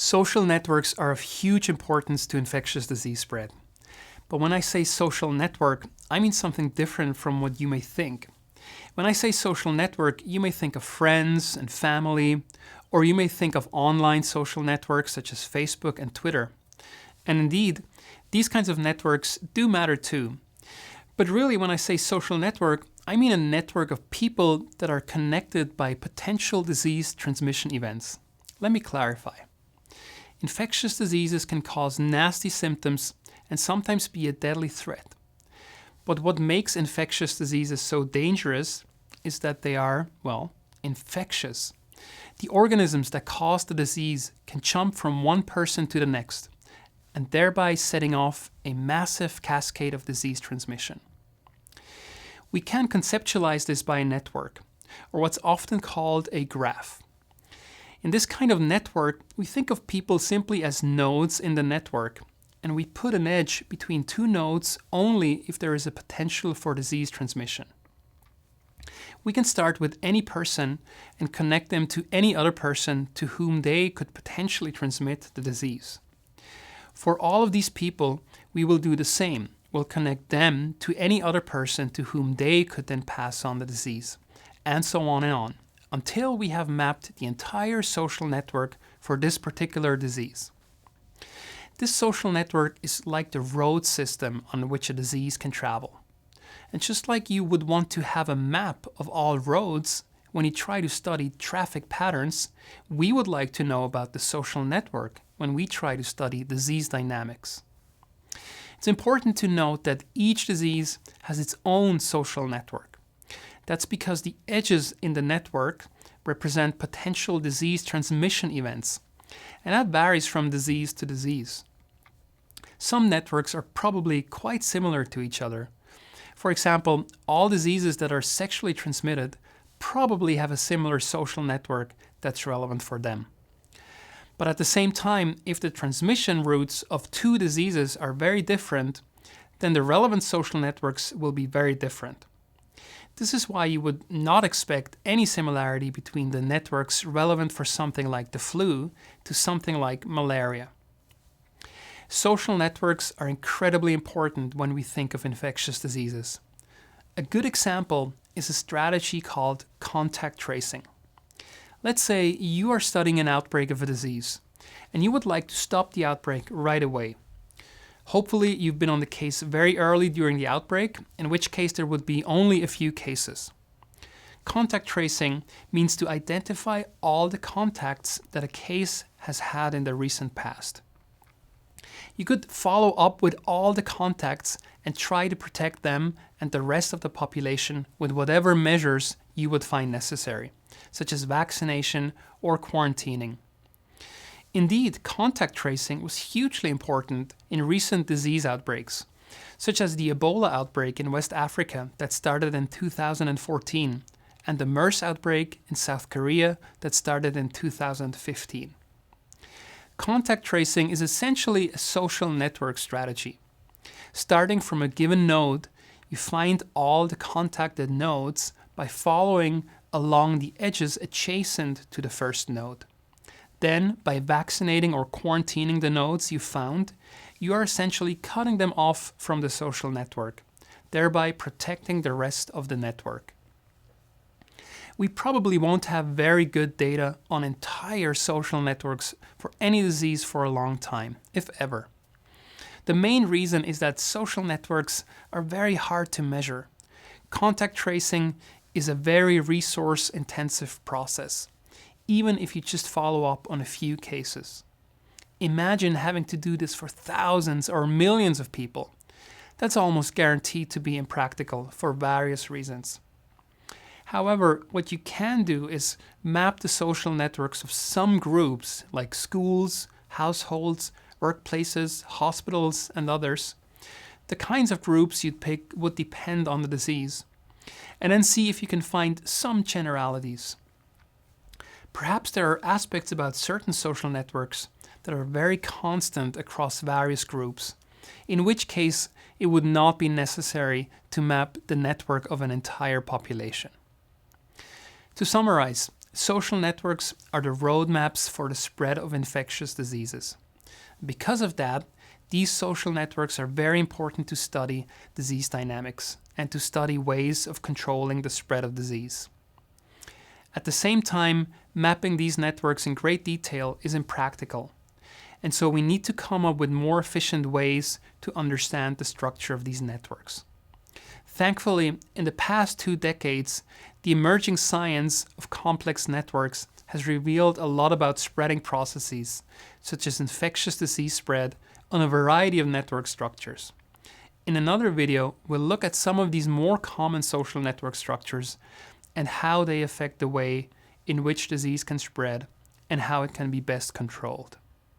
Social networks are of huge importance to infectious disease spread. But when I say social network, I mean something different from what you may think. When I say social network, you may think of friends and family, or you may think of online social networks such as Facebook and Twitter. And indeed, these kinds of networks do matter too. But really, when I say social network, I mean a network of people that are connected by potential disease transmission events. Let me clarify. Infectious diseases can cause nasty symptoms and sometimes be a deadly threat. But what makes infectious diseases so dangerous is that they are, well, infectious. The organisms that cause the disease can jump from one person to the next, and thereby setting off a massive cascade of disease transmission. We can conceptualize this by a network, or what's often called a graph. In this kind of network, we think of people simply as nodes in the network, and we put an edge between two nodes only if there is a potential for disease transmission. We can start with any person and connect them to any other person to whom they could potentially transmit the disease. For all of these people, we will do the same. We'll connect them to any other person to whom they could then pass on the disease, and so on and on, until we have mapped the entire social network for this particular disease. This social network is like the road system on which a disease can travel. And just like you would want to have a map of all roads when you try to study traffic patterns, we would like to know about the social network when we try to study disease dynamics. It's important to note that each disease has its own social network. That's because the edges in the network represent potential disease transmission events, and that varies from disease to disease. Some networks are probably quite similar to each other. For example, all diseases that are sexually transmitted probably have a similar social network that's relevant for them. But at the same time, if the transmission routes of two diseases are very different, then the relevant social networks will be very different. This is why you would not expect any similarity between the networks relevant for something like the flu to something like malaria. Social networks are incredibly important when we think of infectious diseases. A good example is a strategy called contact tracing. Let's say you are studying an outbreak of a disease, and you would like to stop the outbreak right away. Hopefully, you've been on the case very early during the outbreak, in which case there would be only a few cases. Contact tracing means to identify all the contacts that a case has had in the recent past. You could follow up with all the contacts and try to protect them and the rest of the population with whatever measures you would find necessary, such as vaccination or quarantining. Indeed, contact tracing was hugely important in recent disease outbreaks, such as the Ebola outbreak in West Africa that started in 2014 and the MERS outbreak in South Korea that started in 2015. Contact tracing is essentially a social network strategy. Starting from a given node, you find all the contacted nodes by following along the edges adjacent to the first node. Then, by vaccinating or quarantining the nodes you found, you are essentially cutting them off from the social network, thereby protecting the rest of the network. We probably won't have very good data on entire social networks for any disease for a long time, if ever. The main reason is that social networks are very hard to measure. Contact tracing is a very resource-intensive process, even if you just follow up on a few cases. Imagine having to do this for thousands or millions of people. That's almost guaranteed to be impractical for various reasons. However, what you can do is map the social networks of some groups like schools, households, workplaces, hospitals, and others. The kinds of groups you'd pick would depend on the disease, and then see if you can find some generalities. Perhaps there are aspects about certain social networks that are very constant across various groups, in which case it would not be necessary to map the network of an entire population. To summarize, social networks are the roadmaps for the spread of infectious diseases. Because of that, these social networks are very important to study disease dynamics and to study ways of controlling the spread of disease. At the same time, mapping these networks in great detail is impractical, and so we need to come up with more efficient ways to understand the structure of these networks. Thankfully, in the past 2 decades, the emerging science of complex networks has revealed a lot about spreading processes, such as infectious disease spread, on a variety of network structures. In another video, we'll look at some of these more common social network structures and how they affect the way in which disease can spread and how it can be best controlled.